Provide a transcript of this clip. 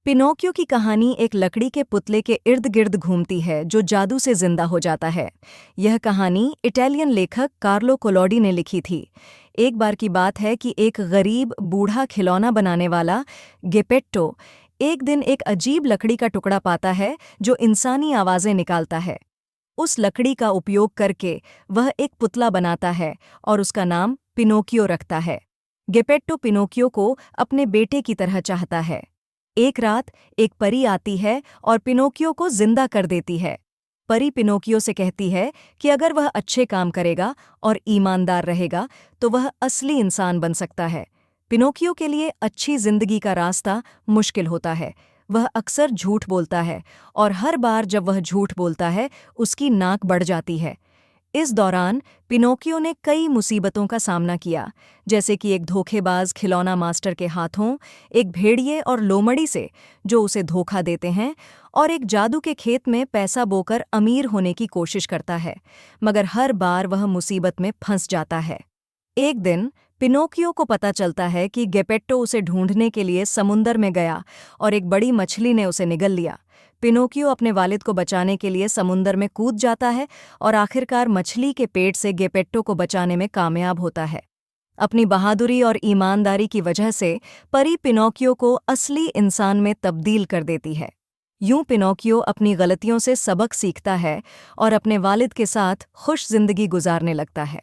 Pinocchio की कहानी एक लकड़ी के पुतले के इर्द गिर्द घूमती है जो जादू से जिंदा हो जाता है। यह कहानी इटालियन लेखक कार्लो कोलोडी ने लिखी थी। एक बार की बात है कि एक गरीब बूढ़ा खिलौना बनाने वाला गेपेट्टो एक दिन एक अजीब लकड़ी का टुकड़ा पाता है जो इंसानी आवाजें निकालता है। उस लकड़ी का उपयोग करके वह एक पुतला बनाता है और उसका नाम पिनोकियो रखता है। गेपेट्टो पिनोकियो को अपने बेटे की तरह चाहता है। एक रात एक परी आती है और पिनोकियो को जिंदा कर देती है। परी पिनोकियो से कहती है कि अगर वह अच्छे काम करेगा और ईमानदार रहेगा तो वह असली इंसान बन सकता है। पिनोकियो के लिए अच्छी जिंदगी का रास्ता मुश्किल होता है। वह अक्सर झूठ बोलता है और हर बार जब वह झूठ बोलता है उसकी नाक बढ़ जाती है। इस दौरान पिनोकियो ने कई मुसीबतों का सामना किया, जैसे कि एक धोखेबाज खिलौना मास्टर के हाथों, एक भेड़िए और लोमड़ी से जो उसे धोखा देते हैं, और एक जादू के खेत में पैसा बोकर अमीर होने की कोशिश करता है, मगर हर बार वह मुसीबत में फंस जाता है। एक दिन पिनोकियो को पता चलता है कि गेपेट्टो उसे ढूंढने के लिए समुंदर में गया और एक बड़ी मछली ने उसे निगल लिया। पिनोकियो अपने वालिद को बचाने के लिए समुंदर में कूद जाता है और आखिरकार मछली के पेट से गेपेट्टो को बचाने में कामयाब होता है। अपनी बहादुरी और ईमानदारी की वजह से परी पिनोकियो को असली इंसान में तब्दील कर देती है। यूं पिनोकियो अपनी गलतियों से सबक सीखता है और अपने वालिद के साथ खुश जिंदगी गुजारने लगता है।